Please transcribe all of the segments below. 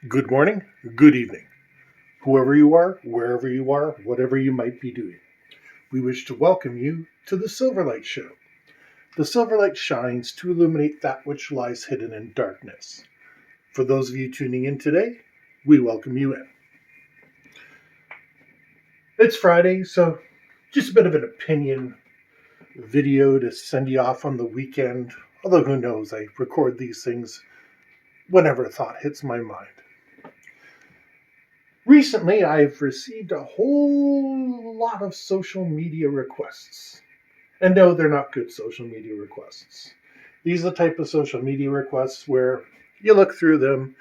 Good morning, good evening, whoever you are, wherever you are, whatever you might be doing. We wish to welcome you to the Silverlight Show. The Silverlight shines to illuminate that which lies hidden in darkness. For those of you tuning in today, we welcome you in. It's Friday, so just a bit of an opinion video to send you off on the weekend. Although who knows, I record these things whenever a thought hits my mind. Recently, I've received a whole lot of social media requests. And no, they're not good social media requests. These are the type of social media requests where you look through them,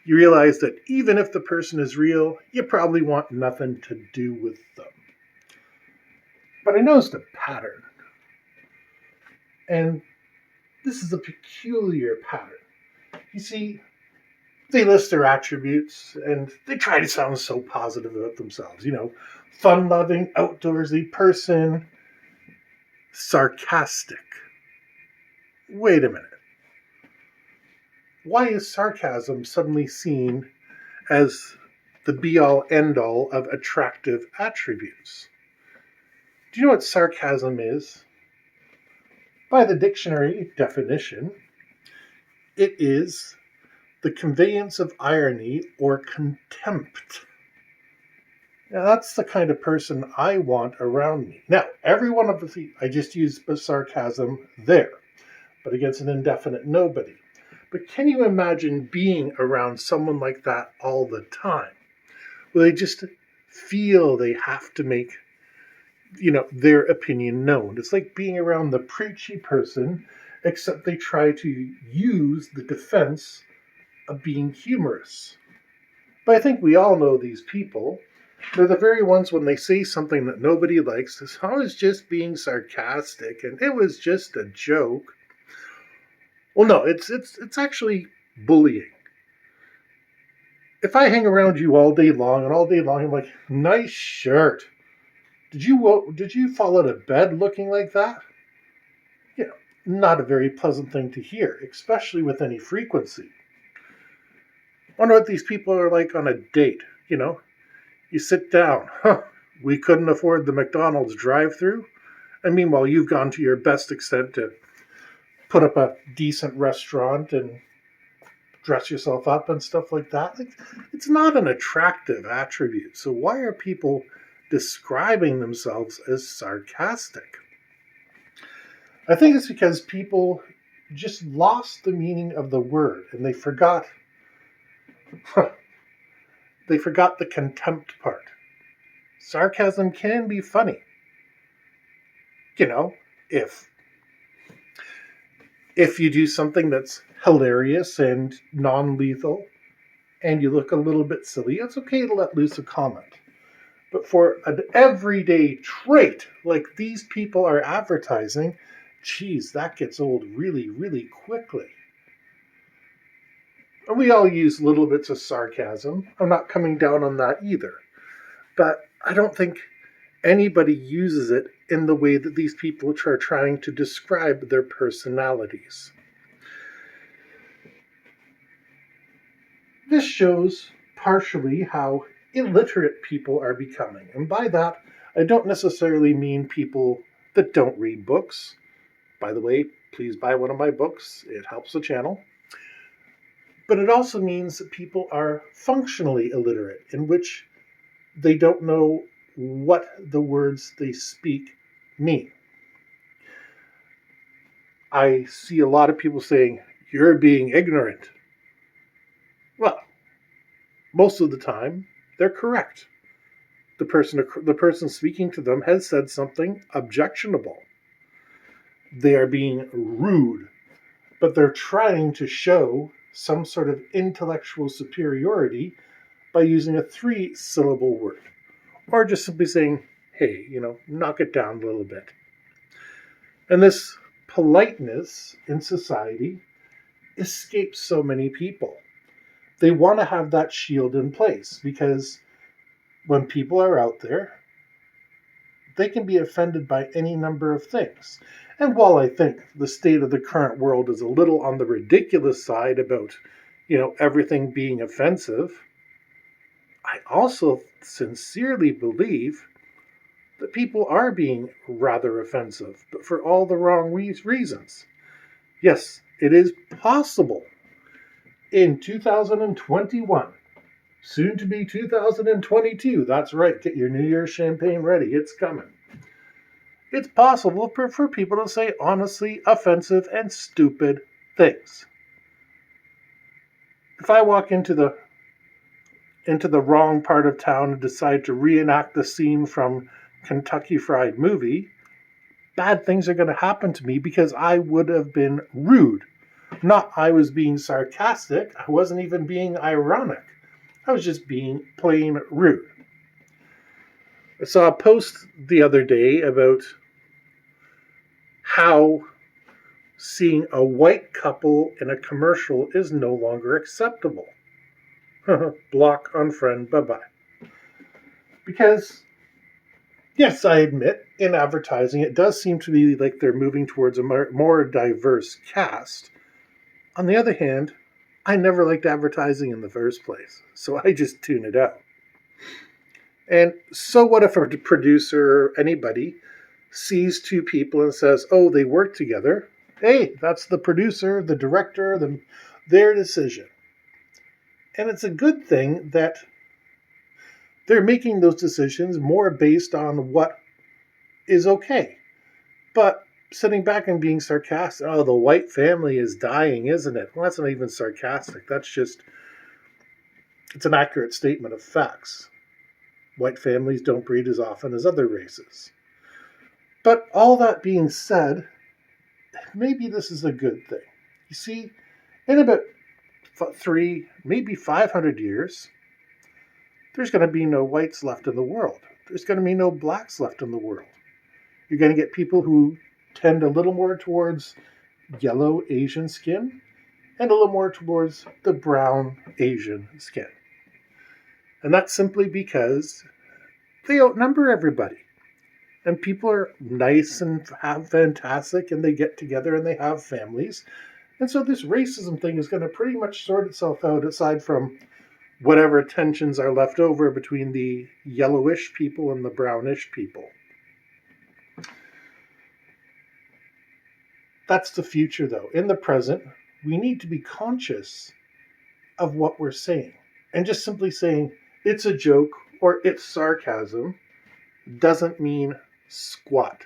you realize that even if the person is real, you probably want nothing to do with them. But I noticed a pattern. And this is a peculiar pattern. You see, they list their attributes and they try to sound so positive about themselves. Fun-loving, outdoorsy person, sarcastic. Wait a minute. Why is sarcasm suddenly seen as the be-all, end-all of attractive attributes? Do you know what sarcasm is? By the dictionary definition, it is the conveyance of irony or contempt. Now, that's the kind of person I want around me. Now, every one of I just used sarcasm there, but against an indefinite nobody. But can you imagine being around someone like that all the time? Where they just feel they have to make, their opinion known. It's like being around the preachy person, except they try to use the defense of being humorous. But I think we all know these people. They're the very ones when they say something that nobody likes. This, I was just being sarcastic and it was just a joke. Well, no, it's actually bullying. If I hang around you all day long I'm like, nice shirt. Did you fall out of bed looking like that? Not a very pleasant thing to hear, especially with any frequency. I wonder what these people are like on a date. You sit down. We couldn't afford the McDonald's drive-through. And meanwhile, you've gone to your best extent to put up a decent restaurant and dress yourself up and stuff like that. It's not an attractive attribute. So why are people describing themselves as sarcastic? I think it's because people just lost the meaning of the word and they forgot the contempt part. Sarcasm can be funny. If you do something that's hilarious and non-lethal and you look a little bit silly, it's okay to let loose a comment. But for an everyday trait like these people are advertising, geez, that gets old really, really quickly. And we all use little bits of sarcasm. I'm not coming down on that either. But I don't think anybody uses it in the way that these people are trying to describe their personalities. This shows partially how illiterate people are becoming. And by that, I don't necessarily mean people that don't read books. By the way, please buy one of my books. It helps the channel. But it also means that people are functionally illiterate, in which they don't know what the words they speak mean. I see a lot of people saying, "You're being ignorant." Well, most of the time, they're correct. The person speaking to them has said something objectionable. They are being rude, but they're trying to show some sort of intellectual superiority by using a 3-syllable word. Or just simply saying, hey, knock it down a little bit. And this politeness in society escapes so many people. They want to have that shield in place because when people are out there, they can be offended by any number of things. And while I think the state of the current world is a little on the ridiculous side about, everything being offensive, I also sincerely believe that people are being rather offensive, but for all the wrong reasons. Yes, it is possible in 2021, soon to be 2022. That's right, get your New Year's champagne ready, it's coming. It's possible for people to say honestly offensive and stupid things. If I walk into the wrong part of town and decide to reenact the scene from Kentucky Fried Movie, bad things are going to happen to me because I would have been rude. Not I was being sarcastic, I wasn't even being ironic. I was just being plain rude. I saw a post the other day about how seeing a white couple in a commercial is no longer acceptable. Block, unfriend, bye-bye. Because, yes, I admit, in advertising, it does seem to be like they're moving towards a more diverse cast. On the other hand, I never liked advertising in the first place, so I just tune it out. And so what if a producer or anybody sees two people and says, oh, they work together? Hey, that's the producer, the director, their decision. And it's a good thing that they're making those decisions more based on what is okay. But sitting back and being sarcastic, oh, the white family is dying, isn't it? Well, that's not even sarcastic. It's an accurate statement of facts. White families don't breed as often as other races. But all that being said, maybe this is a good thing. You see, in about 3, maybe 500 years, there's going to be no whites left in the world. There's going to be no blacks left in the world. You're going to get people who tend a little more towards yellow Asian skin and a little more towards the brown Asian skin. And that's simply because they outnumber everybody. And people are nice and fantastic, and they get together and they have families. And so this racism thing is going to pretty much sort itself out, aside from whatever tensions are left over between the yellowish people and the brownish people. That's the future, though. In the present, we need to be conscious of what we're saying. And just simply saying, it's a joke or it's sarcasm doesn't mean squat.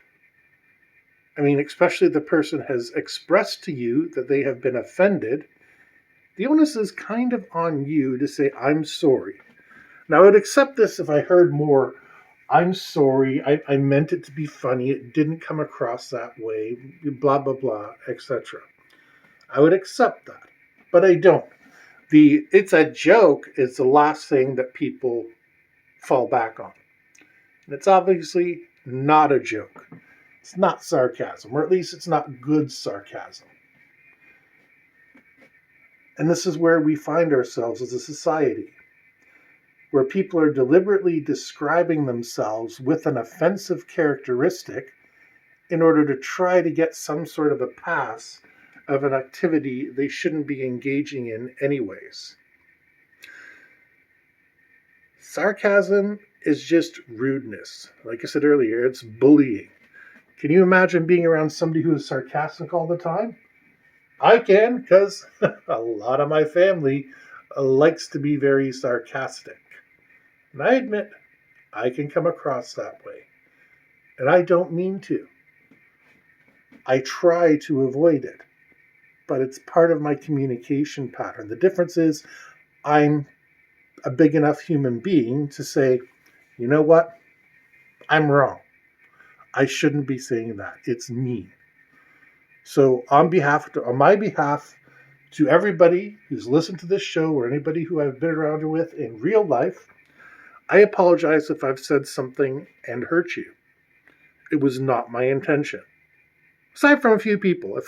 I mean, especially if the person has expressed to you that they have been offended, the onus is kind of on you to say, I'm sorry. Now, I would accept this if I heard more, I'm sorry, I meant it to be funny, it didn't come across that way, blah, blah, blah, etc. I would accept that, but I don't. It's a joke is the last thing that people fall back on. And it's obviously not a joke. It's not sarcasm, or at least it's not good sarcasm. And this is where we find ourselves as a society, where people are deliberately describing themselves with an offensive characteristic in order to try to get some sort of a pass of an activity they shouldn't be engaging in anyways. Sarcasm is just rudeness. Like I said earlier, it's bullying. Can you imagine being around somebody who is sarcastic all the time? I can, because a lot of my family likes to be very sarcastic. And I admit, I can come across that way. And I don't mean to. I try to avoid it. But it's part of my communication pattern. The difference is I'm a big enough human being to say, you know what? I'm wrong. I shouldn't be saying that. It's mean. So on my behalf, to everybody who's listened to this show or anybody who I've been around with in real life, I apologize if I've said something and hurt you. It was not my intention. Aside from a few people,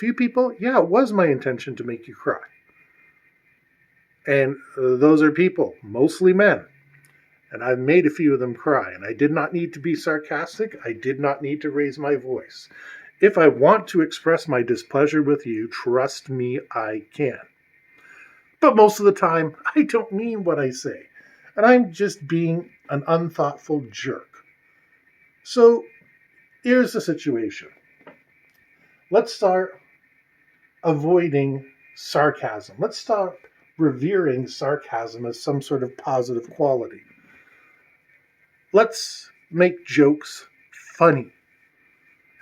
yeah, it was my intention to make you cry. And those are people, mostly men. And I've made a few of them cry. And I did not need to be sarcastic. I did not need to raise my voice. If I want to express my displeasure with you, trust me, I can. But most of the time, I don't mean what I say. And I'm just being an unthoughtful jerk. So here's the situation. Let's start avoiding sarcasm. Let's stop revering sarcasm as some sort of positive quality. Let's make jokes funny.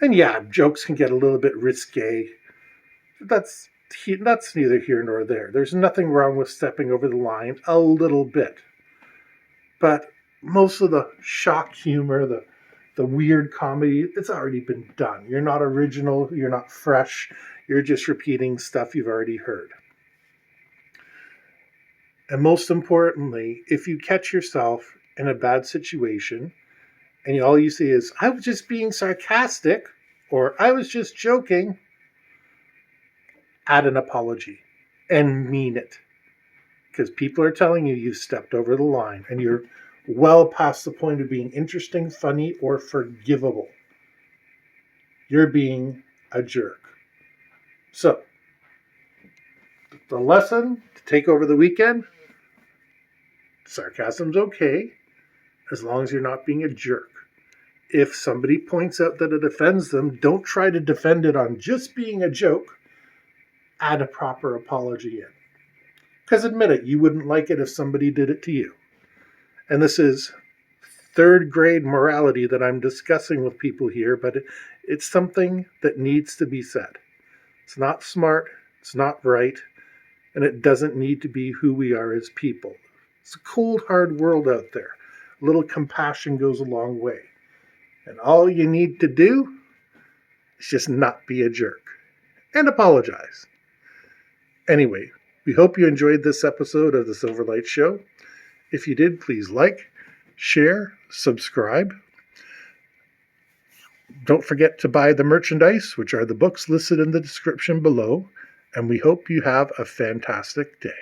And yeah, jokes can get a little bit risque. That's neither here nor there. There's nothing wrong with stepping over the line a little bit. But most of the shock humor, the weird comedy, it's already been done. You're not original, you're not fresh, you're just repeating stuff you've already heard. And most importantly, if you catch yourself in a bad situation and all you say is, I was just being sarcastic, or I was just joking, add an apology and mean it. Because people are telling you you've stepped over the line and you're well past the point of being interesting, funny, or forgivable. You're being a jerk. So, the lesson to take over the weekend, sarcasm's okay as long as you're not being a jerk. If somebody points out that it offends them, don't try to defend it on just being a joke. Add a proper apology in. Because admit it, you wouldn't like it if somebody did it to you. And this is third grade morality that I'm discussing with people here, but it's something that needs to be said. It's not smart, it's not right, and it doesn't need to be who we are as people. It's a cold, hard world out there. A little compassion goes a long way. And all you need to do is just not be a jerk. And apologize. Anyway, we hope you enjoyed this episode of the Silverlight Show. If you did, please like, share, subscribe. Don't forget to buy the merchandise, which are the books listed in the description below. And we hope you have a fantastic day.